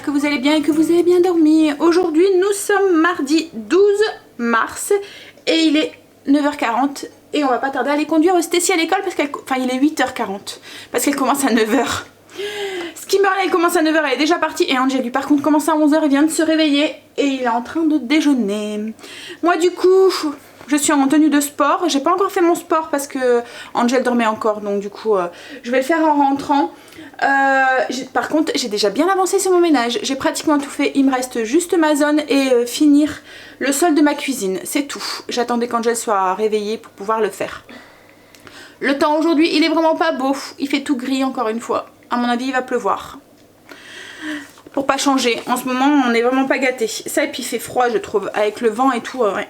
j'espère que vous allez bien et que vous avez bien dormi. Aujourd'hui nous sommes mardi 12 mars et il est 9h40 et on va pas tarder à aller conduire Stécie à l'école parce qu'elle... Enfin il est 8h40 parce qu'elle commence à 9h. Kimberly elle commence à 9h, elle est déjà partie et Angel lui par contre commence à 11h, il vient de se réveiller et il est en train de déjeuner. Moi du coup je suis en tenue de sport, j'ai pas encore fait mon sport parce que Angel dormait encore donc du coup je vais le faire en rentrant. Par contre j'ai déjà bien avancé sur mon ménage, j'ai pratiquement tout fait, il me reste juste ma zone et finir le sol de ma cuisine, c'est tout. J'attendais qu'Angel soit réveillée pour pouvoir le faire. Le temps aujourd'hui il est vraiment pas beau, il fait tout gris encore une fois. À mon avis il va pleuvoir. Pour pas changer, en ce moment on n'est vraiment pas gâtés. Ça et puis il fait froid je trouve, avec le vent et tout, ouais.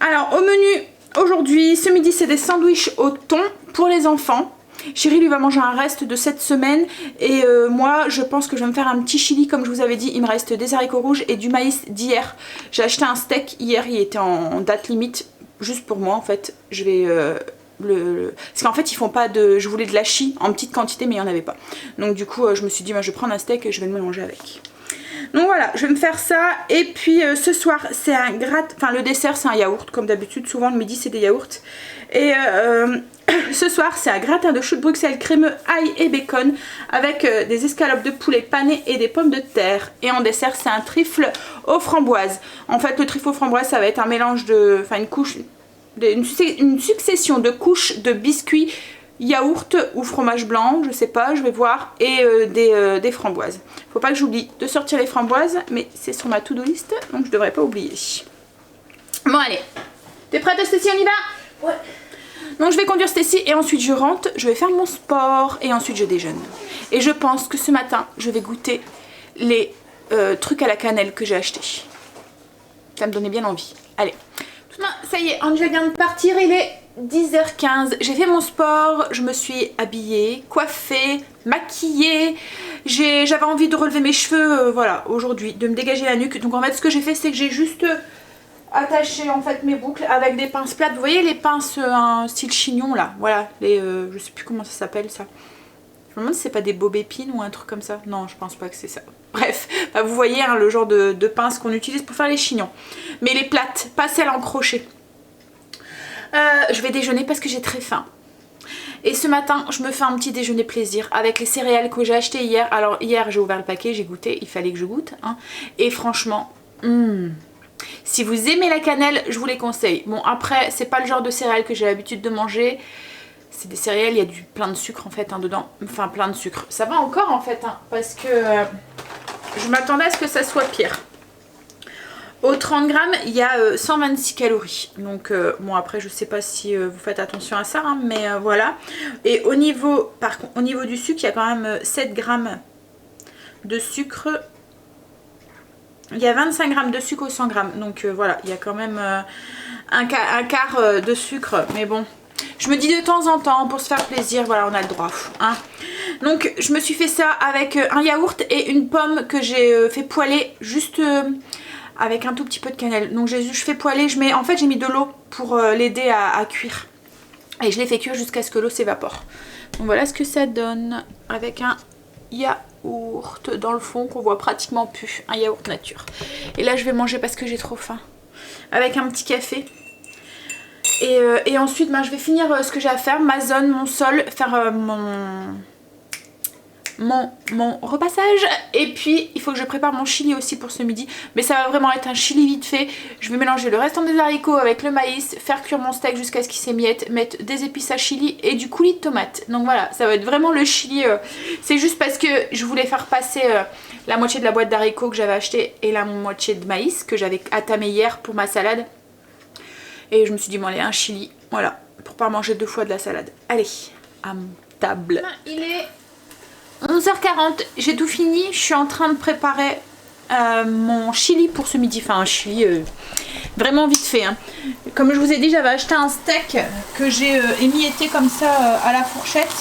Alors au menu aujourd'hui, ce midi c'est des sandwichs au thon pour les enfants. Chérie lui va manger un reste de cette semaine et moi je pense que je vais me faire un petit chili comme je vous avais dit. Il me reste des haricots rouges et du maïs d'hier. J'ai acheté un steak hier, il était en date limite, juste pour moi en fait. Je vais... Parce qu'en fait ils font pas de... Je voulais de l'hachis en petite quantité mais il n'y en avait pas. Donc du coup je me suis dit bah, je vais prendre un steak et je vais le mélanger avec. Donc voilà, je vais me faire ça. Et puis ce soir c'est un gratin... Enfin le dessert c'est un yaourt comme d'habitude. Souvent le midi c'est des yaourts. Et ce soir c'est un gratin de choux de Bruxelles crémeux, ail et bacon avec des escalopes de poulet panées et des pommes de terre. Et en dessert c'est un trifle aux framboises. En fait le trifle aux framboises ça va être un mélange de... Enfin une couche... Une succession de couches de biscuits, yaourt ou fromage blanc, je sais pas, je vais voir, et des framboises. Faut pas que j'oublie de sortir les framboises, mais c'est sur ma to-do list, donc je devrais pas oublier. Bon allez, t'es prête Stécie, on y va? Ouais. Donc je vais conduire Stécie et ensuite je rentre, je vais faire mon sport et ensuite je déjeune. Et je pense que ce matin, je vais goûter les trucs à la cannelle que j'ai achetés. Ça me donnait bien envie. Allez. Ça y est, Angel vient de partir, il est 10h15. J'ai fait mon sport, je me suis habillée, coiffée, maquillée. J'avais envie de relever mes cheveux, voilà, aujourd'hui, de me dégager la nuque. Donc en fait, ce que j'ai fait, c'est que j'ai juste attaché en fait mes boucles avec des pinces plates. Vous voyez les pinces style chignon là, voilà, les, je sais plus comment ça s'appelle ça. Je me demande si c'est pas des bobépines ou un truc comme ça. Non, je pense pas que c'est ça. Bref, bah vous voyez hein, le genre de pince qu'on utilise pour faire les chignons. Mais les plates, pas celles en crochet. Je vais déjeuner parce que j'ai très faim. Et ce matin, je me fais un petit déjeuner plaisir avec les céréales que j'ai achetées hier. Alors hier, j'ai ouvert le paquet, j'ai goûté, il fallait que je goûte. Hein. Et franchement, si vous aimez la cannelle, je vous les conseille. Bon après, c'est pas le genre de céréales que j'ai l'habitude de manger. C'est des céréales, il y a plein de sucre en fait hein, dedans. Enfin plein de sucre. Ça va encore en fait hein, parce que je m'attendais à ce que ça soit pire. Au 30 grammes, il y a 126 calories. Donc bon après je sais pas si vous faites attention à ça hein, mais voilà. Et au niveau, par contre, au niveau du sucre, il y a quand même 7 grammes de sucre. Il y a 25 grammes de sucre au 100 grammes. Donc voilà, il y a quand même un quart de sucre. Mais bon... Je me dis de temps en temps pour se faire plaisir, voilà on a le droit hein. Donc je me suis fait ça avec un yaourt et une pomme que j'ai fait poêler juste avec un tout petit peu de cannelle. Donc je fais poêler, en fait j'ai mis de l'eau pour l'aider à cuire. Et je l'ai fait cuire jusqu'à ce que l'eau s'évapore. Donc voilà ce que ça donne avec un yaourt dans le fond qu'on voit pratiquement plus. Un yaourt nature. Et là je vais manger parce que j'ai trop faim. Avec un petit café. Et ensuite ben, je vais finir ce que j'ai à faire, ma zone, mon sol, faire mon repassage. Et puis il faut que je prépare mon chili aussi pour ce midi. Mais ça va vraiment être un chili vite fait. Je vais mélanger le restant des haricots avec le maïs, faire cuire mon steak jusqu'à ce qu'il s'émiette, mettre des épices à chili et du coulis de tomate. Donc voilà, ça va être vraiment le chili. C'est juste parce que je voulais faire passer la moitié de la boîte d'haricots que j'avais acheté et la moitié de maïs que j'avais attamé hier pour ma salade. Et je me suis dit bon allez un chili, voilà, pour pas manger 2 fois de la salade. Allez, à table. Il est 11h40, j'ai tout fini, je suis en train de préparer mon chili pour ce midi. Enfin un chili vraiment vite fait hein. Comme je vous ai dit, j'avais acheté un steak que j'ai émietté comme ça à la fourchette.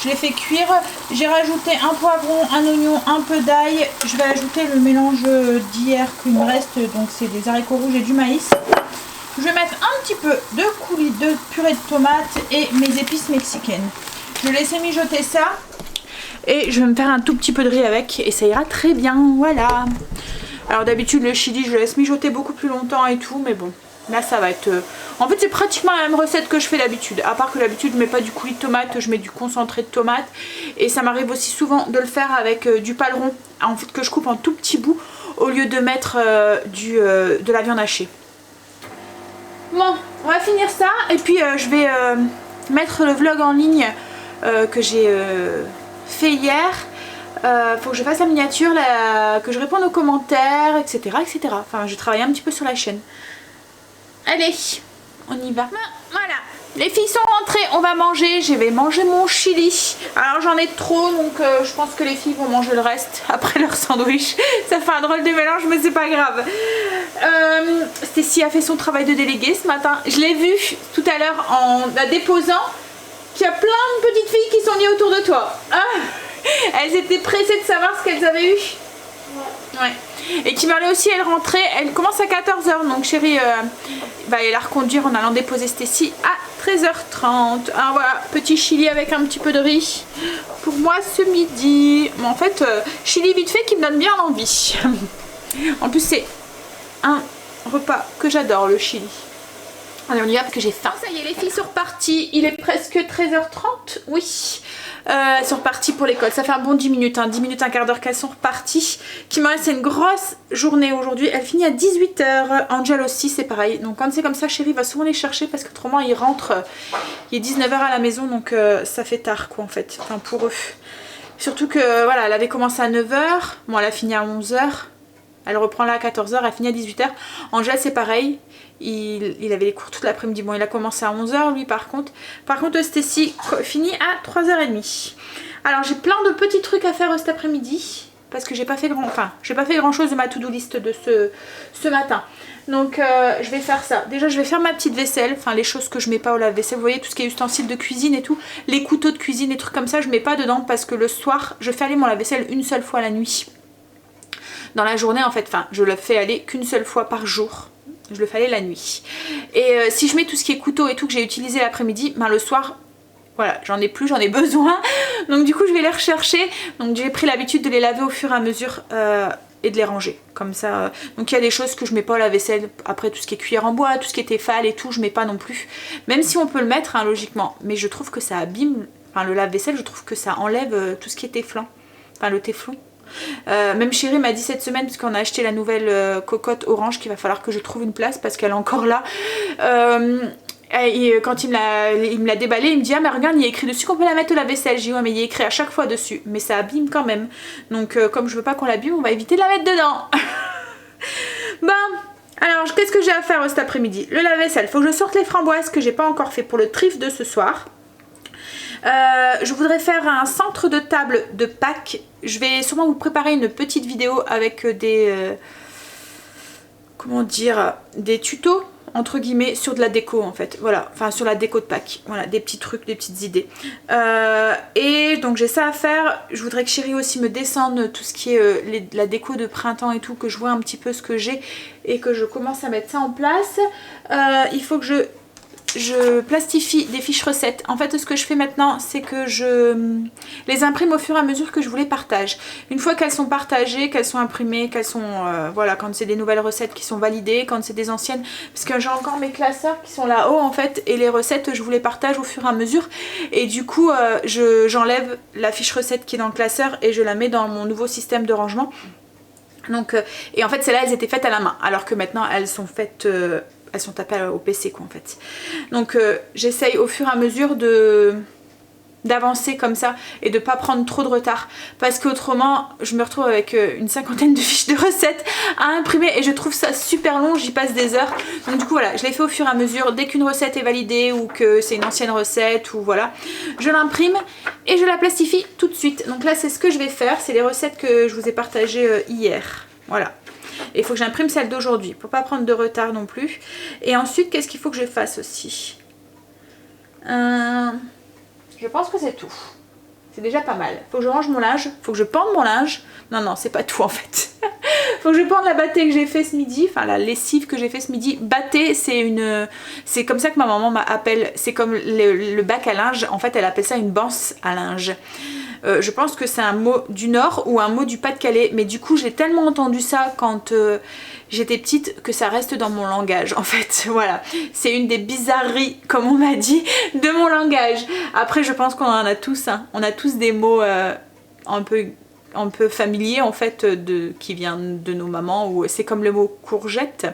Je l'ai fait cuire, j'ai rajouté un poivron, un oignon, un peu d'ail. Je vais ajouter le mélange d'hier qu'il me reste, donc c'est des haricots rouges et du maïs. Je vais mettre un petit peu de coulis de purée de tomates et mes épices mexicaines. Je vais laisser mijoter ça. Et je vais me faire un tout petit peu de riz avec et ça ira très bien, voilà. Alors d'habitude le chili je le laisse mijoter beaucoup plus longtemps et tout, mais bon, là ça va être... En fait c'est pratiquement la même recette que je fais d'habitude, à part que d'habitude je mets pas du coulis de tomate, je mets du concentré de tomate. Et ça m'arrive aussi souvent de le faire avec du paleron, en fait que je coupe en tout petits bouts, au lieu de mettre de la viande hachée. Bon, on va finir ça et puis je vais mettre le vlog en ligne que j'ai fait hier. Faut que je fasse la miniature, que je réponde aux commentaires, etc., etc. Enfin, je travaille un petit peu sur la chaîne. Allez, on y va. Voilà, les filles sont rentrées, on va manger. Je vais manger mon chili. Alors j'en ai trop, donc je pense que les filles vont manger le reste après leur sandwich. Ça fait un drôle de mélange, mais c'est pas grave. Stécie a fait son travail de déléguée ce matin. Je l'ai vu tout à l'heure en la déposant. Qu'il y a plein de petites filles qui sont venues autour de toi. Ah, elles étaient pressées de savoir ce qu'elles avaient eu. Ouais. Et Kimberly aussi, elle rentrait, elle commence à 14 h. Donc chérie va aller la reconduire en allant déposer Stécie à 13 h 30. Alors voilà, petit chili avec un petit peu de riz pour moi ce midi. Mais en fait, chili vite fait qui me donne bien l'envie. En plus, c'est un repas que j'adore, le chili. Allez, on y va parce que j'ai faim. Ça y est, les filles sont reparties. Il est presque 13 h 30. Oui. Elles sont reparties pour l'école. Ça fait un bon 10 minutes. 10 minutes, un quart d'heure qu'elles sont reparties. Kimberly, c'est une grosse journée aujourd'hui. Elle finit à 18 h. Angel aussi, c'est pareil. Donc quand c'est comme ça, chérie va souvent les chercher parce qu'autrement, ils rentrent. Il est 19 h à la maison. Donc ça fait tard, quoi, en fait. Enfin, pour eux. Surtout que, voilà, elle avait commencé à 9 h. Bon, elle a fini à 11 h. Elle reprend là à 14 h, elle finit à 18 h. Angel, c'est pareil. Il avait les cours toute l'après-midi. Bon, il a commencé à 11 h lui par contre. Par contre, Stécie finit à 3 h 30. Alors, j'ai plein de petits trucs à faire cet après-midi. Parce que j'ai pas fait grand chose de ma to-do list de ce matin. Donc, je vais faire ça. Déjà, je vais faire ma petite vaisselle. Enfin, les choses que je mets pas au lave-vaisselle. Vous voyez, tout ce qui est ustensiles de cuisine et tout. Les couteaux de cuisine, les trucs comme ça, je mets pas dedans. Parce que le soir, je fais aller mon lave-vaisselle une seule fois la nuit. Dans la journée en fait, enfin je le fais aller qu'une seule fois par jour. Je le fais aller la nuit. Et si je mets tout ce qui est couteau et tout que j'ai utilisé l'après-midi, ben le soir, voilà, j'en ai plus, j'en ai besoin. Donc du coup je vais les rechercher. Donc j'ai pris l'habitude de les laver au fur et à mesure et de les ranger. Comme ça. Donc il y a des choses que je mets pas à la vaisselle. Après tout ce qui est cuillère en bois, tout ce qui est Tefal et tout, je mets pas non plus. Même si on peut le mettre hein, logiquement. Mais je trouve que ça abîme, enfin le lave-vaisselle, je trouve que ça enlève tout ce qui est téflon. Enfin le téflon. Même chérie m'a dit cette semaine, parce qu'on a acheté la nouvelle cocotte orange, qu'il va falloir que je trouve une place parce qu'elle est encore là. Et quand il me l'a déballé, il me dit ah mais regarde, il y a écrit dessus qu'on peut la mettre au lave-vaisselle. J'ai dit ouais mais il y a écrit à chaque fois dessus, mais ça abîme quand même. Donc comme je veux pas qu'on l'abîme, on va éviter de la mettre dedans. Bon, alors qu'est-ce que j'ai à faire cet après-midi? Le lave-vaisselle, faut que je sorte les framboises que j'ai pas encore fait pour le trif de ce soir. Je voudrais faire un centre de table de Pâques. Je vais sûrement vous préparer une petite vidéo avec des comment dire, des tutos entre guillemets sur de la déco en fait, voilà, enfin sur la déco de Pâques, voilà, des petits trucs, des petites idées. Et donc j'ai ça à faire. Je voudrais que chérie aussi me descende tout ce qui est la déco de printemps et tout, que je vois un petit peu ce que j'ai et que je commence à mettre ça en place. Il faut que je plastifie des fiches recettes. En fait ce que je fais maintenant c'est que je les imprime au fur et à mesure que je vous les partage. Une fois qu'elles sont partagées, qu'elles sont imprimées, qu'elles sont voilà, quand c'est des nouvelles recettes qui sont validées, quand c'est des anciennes, parce que j'ai encore mes classeurs qui sont là-haut en fait, et les recettes je vous les partage au fur et à mesure, et du coup j'enlève la fiche recette qui est dans le classeur et je la mets dans mon nouveau système de rangement. Donc et en fait celles-là elles étaient faites à la main, alors que maintenant elles sont faites elles sont tapées au PC quoi en fait. Donc j'essaye au fur et à mesure d'avancer comme ça et de pas prendre trop de retard, parce qu'autrement je me retrouve avec une cinquantaine de fiches de recettes à imprimer et je trouve ça super long, j'y passe des heures. Donc du coup voilà, je les fais au fur et à mesure. Dès qu'une recette est validée ou que c'est une ancienne recette ou voilà, je l'imprime et je la plastifie tout de suite. Donc là c'est ce que je vais faire, c'est les recettes que je vous ai partagées hier, voilà. Et il faut que j'imprime celle d'aujourd'hui pour pas prendre de retard non plus. Et ensuite qu'est-ce qu'il faut que je fasse aussi? Je pense que c'est tout. C'est déjà pas mal. Faut que je range mon linge, faut que je pende mon linge. Non, non, c'est pas tout en fait. Faut que je prenne la bâtée que j'ai fait ce midi, enfin la lessive que j'ai fait ce midi. Bâtée, c'est comme ça que ma maman m'appelle, c'est comme le bac à linge, en fait elle appelle ça une banse à linge. Je pense que c'est un mot du Nord ou un mot du Pas-de-Calais, mais du coup j'ai tellement entendu ça quand j'étais petite que ça reste dans mon langage en fait. Voilà, c'est une des bizarreries, comme on m'a dit, de mon langage. Après je pense qu'on en a tous, hein. On a tous des mots un peu familiers en fait qui viennent de nos mamans, ou c'est comme le mot courgette.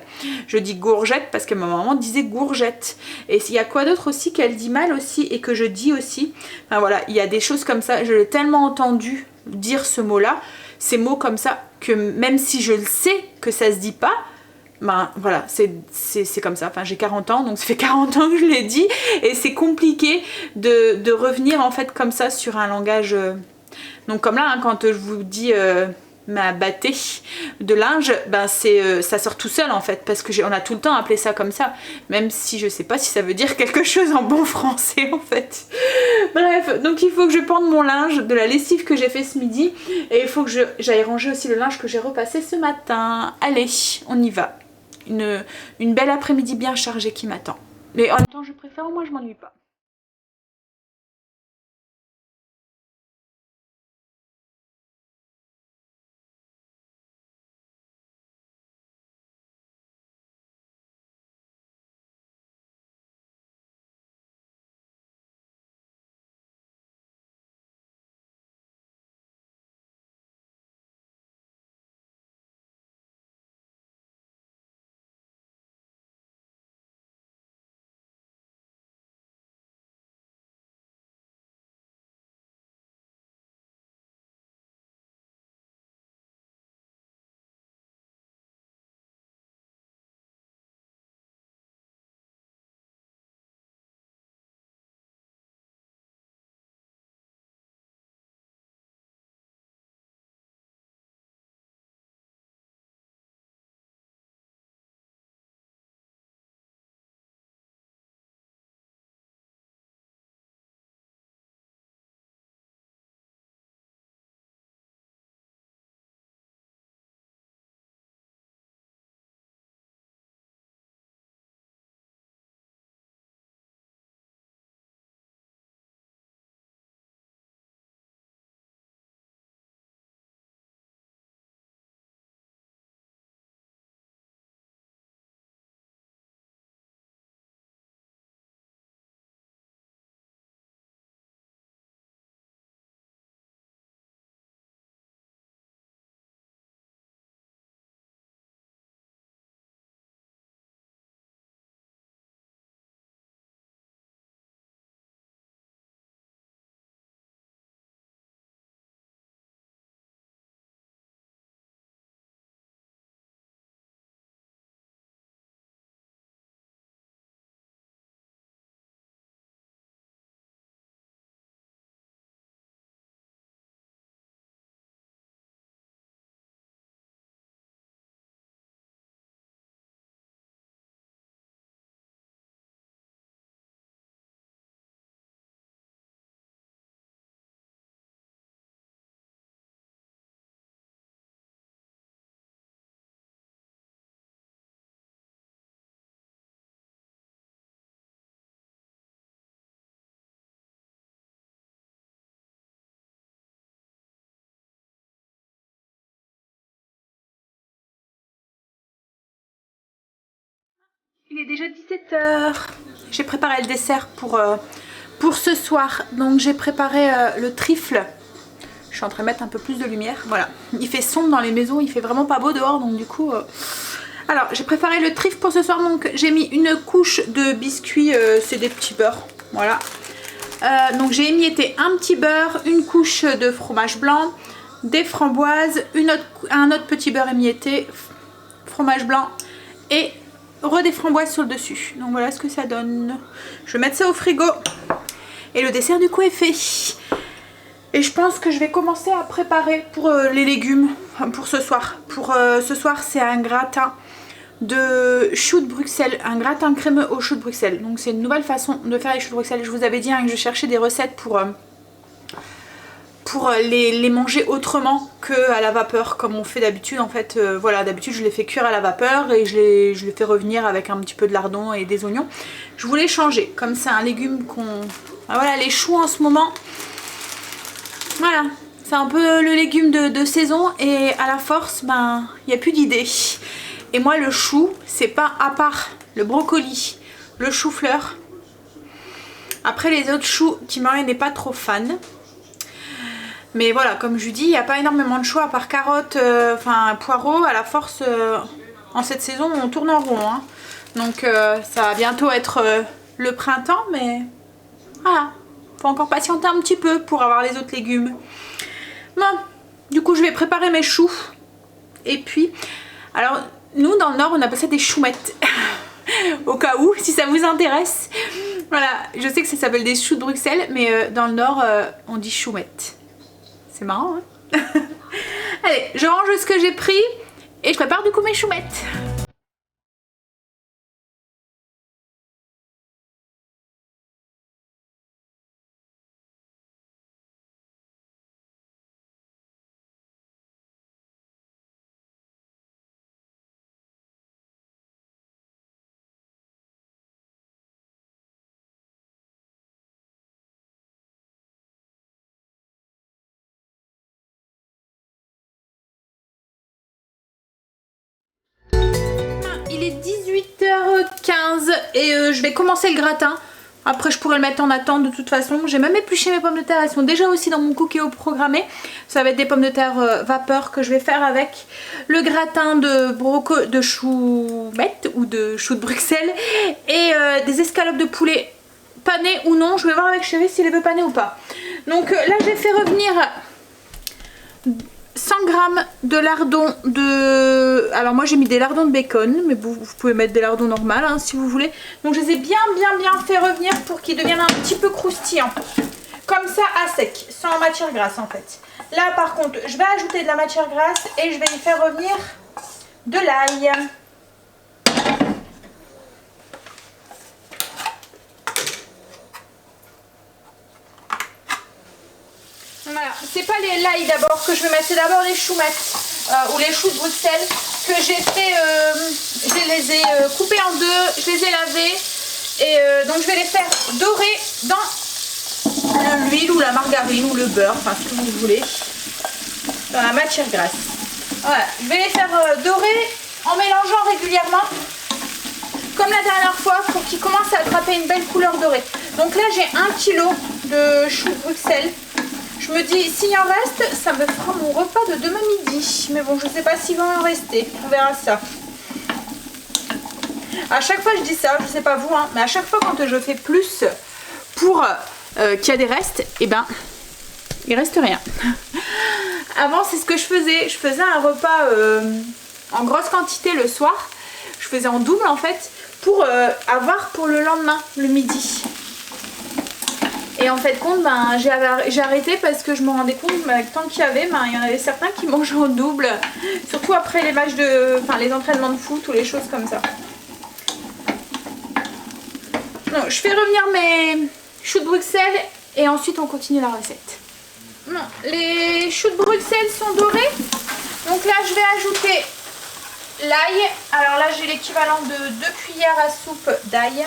Je dis gourgette parce que ma maman disait gourgette. Et il y a quoi d'autre aussi qu'elle dit mal aussi et que je dis aussi. Enfin voilà, il y a des choses comme ça. Je l'ai tellement entendu dire ce mot-là, ces mots comme ça, que même si je le sais que ça se dit pas, ben voilà, c'est comme ça. Enfin j'ai 40 ans, donc ça fait 40 ans que je l'ai dit, et c'est compliqué de revenir en fait comme ça sur un langage. Donc comme là, hein, quand je vous dis ma bâtée de linge, ben ça sort tout seul en fait, parce que on a tout le temps appelé ça comme ça, même si je sais pas si ça veut dire quelque chose en bon français en fait. Bref, donc il faut que je pende mon linge de la lessive que j'ai fait ce midi, et il faut que j'aille ranger aussi le linge que j'ai repassé ce matin. Allez, on y va. Une belle après-midi bien chargée qui m'attend. Mais en même temps, je préfère, moi je m'ennuie pas. Il est déjà 17h. J'ai préparé le dessert pour ce soir. Donc j'ai préparé le trifle. Je suis en train de mettre un peu plus de lumière. Voilà. Il fait sombre dans les maisons, il fait vraiment pas beau dehors. Donc du coup... Alors j'ai préparé le trifle pour ce soir. Donc j'ai mis une couche de biscuits. C'est des petits beurres. Voilà. Donc j'ai émietté un petit beurre, une couche de fromage blanc, des framboises, un autre petit beurre émietté, fromage blanc et des framboises sur le dessus. Donc voilà ce que ça donne. Je vais mettre ça au frigo et le dessert du coup est fait. Et je pense que je vais commencer à préparer pour les légumes pour ce soir. Pour ce soir c'est un gratin de choux de Bruxelles, un gratin crémeux au choux de Bruxelles. Donc c'est une nouvelle façon de faire les choux de Bruxelles. Je vous avais dit hein, que je cherchais des recettes pour pour les manger autrement qu'à la vapeur comme on fait d'habitude. En fait voilà, d'habitude je les fais cuire à la vapeur et je les fais revenir avec un petit peu de lardon et des oignons. Je voulais changer, comme c'est un légume qu'on... Ah, voilà, les choux en ce moment, voilà, c'est un peu le légume de saison et à la force, ben il n'y a plus d'idées. Et moi le chou, c'est pas, à part le brocoli, le chou-fleur, après les autres choux, Timorien n'est pas trop fan. Mais voilà, comme je vous dis, il n'y a pas énormément de choix à part carottes, enfin poireaux. À la force, en cette saison, on tourne en rond. Hein. Donc ça va bientôt être le printemps, mais voilà. Faut encore patienter un petit peu pour avoir les autres légumes. Bon, du coup je vais préparer mes choux. Et puis, alors nous dans le Nord on appelle ça des choumettes. Au cas où, si ça vous intéresse. Voilà, je sais que ça s'appelle des choux de Bruxelles, mais dans le Nord on dit choumettes. C'est marrant, hein. Allez, je range ce que j'ai pris et je prépare du coup mes choumettes. Il est 18h15 et je vais commencer le gratin. Après je pourrais le mettre en attente de toute façon. J'ai même épluché mes pommes de terre, elles sont déjà aussi dans mon cookéo programmé. Ça va être des pommes de terre vapeur que je vais faire avec le gratin de choumettes ou de choux de Bruxelles et des escalopes de poulet panées ou non. Je vais voir avec chérie s'il les veut paner ou pas. Donc là j'ai fait revenir 100 g de lardons de... Alors moi j'ai mis des lardons de bacon, mais vous pouvez mettre des lardons normaux hein, si vous voulez. Donc je les ai bien fait revenir pour qu'ils deviennent un petit peu croustillants. Comme ça à sec, sans matière grasse en fait. Là par contre je vais ajouter de la matière grasse et je vais y faire revenir de l'ail. Voilà, c'est pas l'ail d'abord que je vais mettre, c'est d'abord les choumettes ou les choux de Bruxelles que j'ai fait, je les ai coupés en deux, je les ai lavés et donc je vais les faire dorer dans l'huile ou la margarine ou le beurre, enfin ce que vous voulez, dans la matière grasse. Voilà, je vais les faire dorer en mélangeant régulièrement comme la dernière fois pour qu'ils commencent à attraper une belle couleur dorée. Donc là j'ai 1 kg de choux de Bruxelles. Je me dis, s'il y en reste, ça me fera mon repas de demain midi. Mais bon, je sais pas s'il va en rester. On verra ça. À chaque fois, je dis ça, je sais pas vous, hein, mais à chaque fois quand je fais plus pour qu'il y a des restes, eh ben, il reste rien. Avant, c'est ce que je faisais. Je faisais un repas en grosse quantité le soir. Je faisais en double en fait pour avoir pour le lendemain, le midi. Et en fait compte, ben, j'ai arrêté parce que je me rendais compte que tant qu'il y avait, ben, il y en avait certains qui mangeaient en double. Surtout après les matchs les entraînements de foot ou les choses comme ça. Donc, je fais revenir mes choux de Bruxelles et ensuite on continue la recette. Non, les choux de Bruxelles sont dorés. Donc là je vais ajouter l'ail. Alors là j'ai l'équivalent de 2 cuillères à soupe d'ail.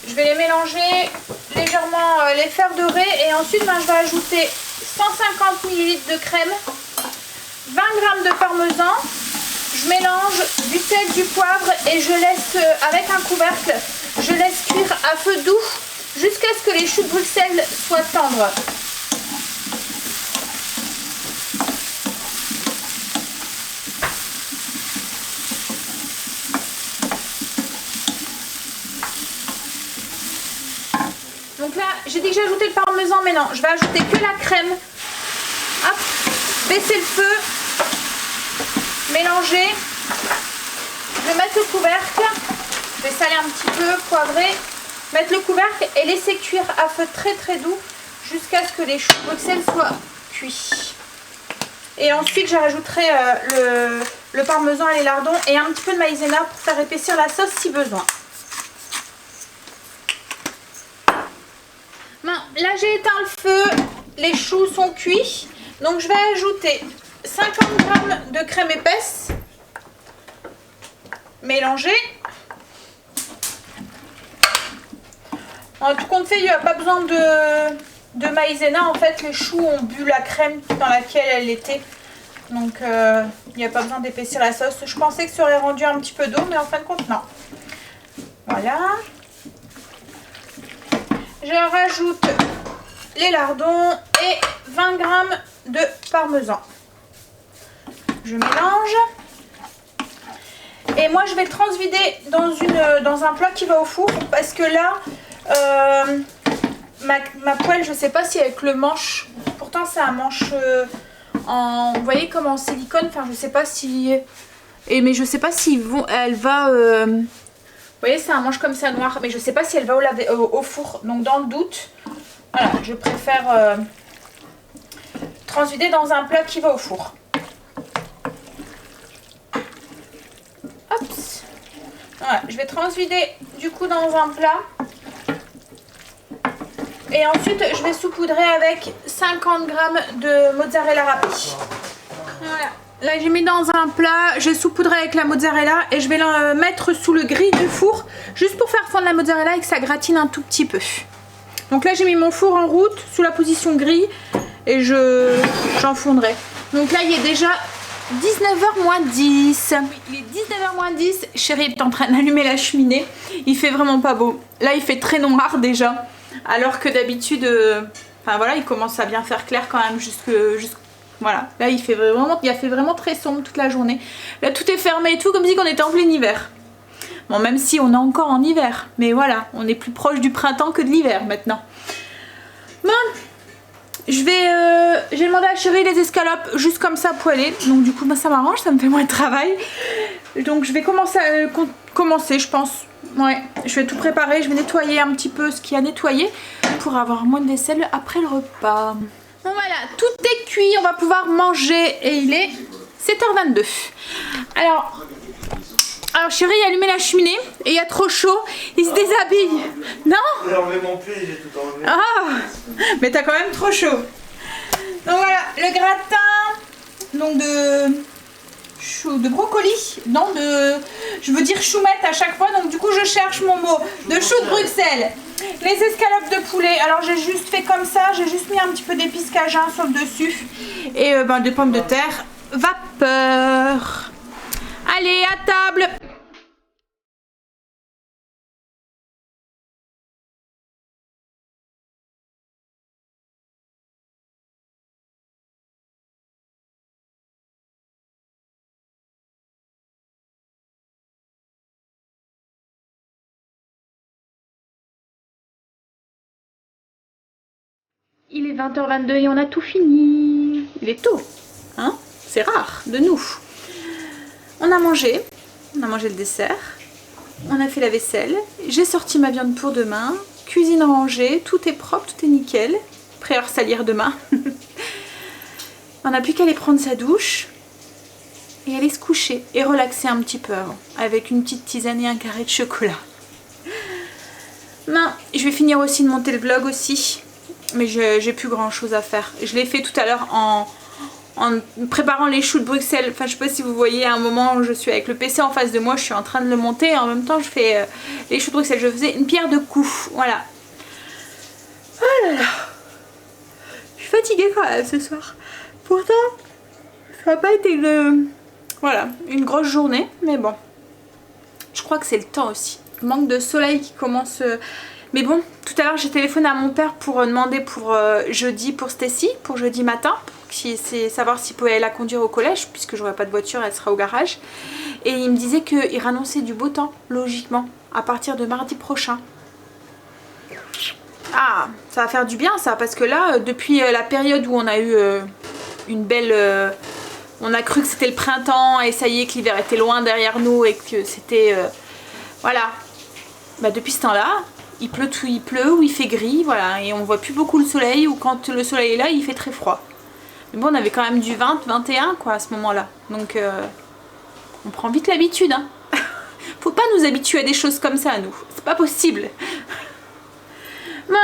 Je vais les mélanger légèrement, les faire dorer et ensuite ben, je vais ajouter 150 ml de crème, 20 g de parmesan, je mélange du sel, du poivre et je laisse avec un couvercle, je laisse cuire à feu doux jusqu'à ce que les choux de Bruxelles soient tendres. Donc là, j'ai dit que j'ai ajouté le parmesan, mais non, je vais ajouter que la crème. Hop, baisser le feu, mélanger. Je vais mettre le couvercle, je vais saler un petit peu, poivrer, mettre le couvercle et laisser cuire à feu très doux jusqu'à ce que les choux de Bruxelles soient cuits. Et ensuite, je rajouterai le parmesan et les lardons et un petit peu de maïzena pour faire épaissir la sauce si besoin. là j'ai éteint le feu, les choux sont cuits. Donc je vais ajouter 50 g de crème épaisse mélangée. En tout compte fait, il n'y a pas besoin de maïzena. En fait, les choux ont bu la crème dans laquelle elle était. Donc il n'y a pas besoin d'épaissir la sauce. Je pensais que ça aurait rendu un petit peu d'eau, mais en fin de compte, non. Voilà. Je rajoute les lardons et 20 g de parmesan. Je mélange. Et moi, je vais transvider dans un plat qui va au four. Parce que là, ma poêle, je ne sais pas si avec le manche... Pourtant, c'est un manche... vous voyez comme en silicone, enfin je sais pas si mais je sais pas si elle va vous voyez c'est un manche comme ça noir, mais je sais pas si elle va au four, donc dans le doute voilà, je préfère transvider dans un plat qui va au four. Hop. Voilà, je vais transvider du coup dans un plat. Et ensuite, je vais saupoudrer avec 50 g de mozzarella râpée. Voilà. Là, j'ai mis dans un plat, j'ai saupoudré avec la mozzarella et je vais la mettre sous le grille du four juste pour faire fondre la mozzarella et que ça gratine un tout petit peu. Donc là, j'ai mis mon four en route sous la position grille et j'en fondrai. Donc là, il est déjà 19h moins 10. Il est 19h moins 10. Chérie est en train d'allumer la cheminée. Il fait vraiment pas beau. Là, il fait très noir déjà. Alors que d'habitude, enfin voilà, il commence à bien faire clair quand même voilà. Là, il a fait vraiment très sombre toute la journée. Là, tout est fermé et tout, comme si on était en plein hiver. Bon, même si on est encore en hiver, mais voilà, on est plus proche du printemps que de l'hiver maintenant. Bon, j'ai demandé à Chérie les escalopes juste comme ça poêlées. Donc du coup, bah, ça m'arrange, ça me fait moins de travail. Donc je vais commencer, je pense. Ouais, je vais tout préparer, je vais nettoyer un petit peu ce qu'il y a nettoyé pour avoir moins de vaisselle après le repas. Bon voilà, tout est cuit, on va pouvoir manger et il est 7h22. Alors Chérie a allumé la cheminée et il y a trop chaud, il se déshabille. Non? J'ai enlevé mon pull, j'ai tout enlevé. Ah, mais t'as quand même trop chaud. Donc voilà, le gratin donc de brocoli, non je veux dire choumette à chaque fois, donc du coup je cherche mon mot, de choux de Bruxelles, les escalopes de poulet, alors j'ai juste fait comme ça, j'ai juste mis un petit peu d'épices cajun sur le dessus, et des pommes de terre vapeur. Allez, à table. Il est 20h22 et on a tout fini. Il est tôt, hein? C'est rare de nous. On a mangé le dessert, on a fait la vaisselle, j'ai sorti ma viande pour demain, cuisine rangée, tout est propre, tout est nickel, prêt à salir demain. On n'a plus qu'à aller prendre sa douche et aller se coucher et relaxer un petit peu avant, avec une petite tisane et un carré de chocolat. Non, je vais finir aussi de monter le vlog aussi. Mais j'ai plus grand chose à faire. Je l'ai fait tout à l'heure en préparant les choux de Bruxelles. Enfin je sais pas si vous voyez, à un moment où je suis avec le PC en face de moi, je suis en train de le monter et en même temps je fais les choux de Bruxelles. Je faisais une pierre de coups. Voilà. Oh là là. Je suis fatiguée quand même ce soir. Pourtant ça n'a pas été une grosse journée. Mais bon. Je crois que c'est le temps aussi. Le manque de soleil qui commence... Mais bon, tout à l'heure j'ai téléphoné à mon père pour demander pour jeudi pour Stacy, pour jeudi matin, pour savoir s'il pouvait la conduire au collège, puisque j'aurai pas de voiture, elle sera au garage. Et il me disait qu'il annonçait du beau temps, logiquement, à partir de mardi prochain. Ah, ça va faire du bien ça, parce que là, depuis la période où on a eu une belle... on a cru que c'était le printemps et ça y est, que l'hiver était loin derrière nous et que c'était... voilà. Bah depuis ce temps-là... Il pleut ou il fait gris, voilà, et on voit plus beaucoup le soleil, ou quand le soleil est là, il fait très froid. Mais bon, on avait quand même du 20, 21 quoi à ce moment-là. Donc on prend vite l'habitude, hein. Faut pas nous habituer à des choses comme ça, nous. C'est pas possible. Bon,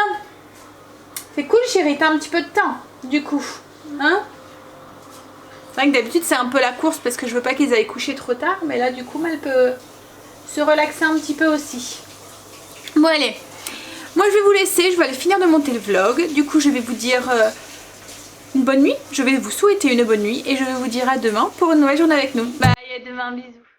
C'est cool chérie, t'as un petit peu de temps du coup. Hein? C'est vrai que d'habitude c'est un peu la course parce que je veux pas qu'ils aillent coucher trop tard. Mais là du coup elle peut se relaxer un petit peu aussi. Bon allez, moi je vais vous laisser, je vais aller finir de monter le vlog. Du coup je vais vous dire une bonne nuit. Je vais vous souhaiter une bonne nuit et je vais vous dire à demain pour une nouvelle journée avec nous. Bye, à demain, bisous.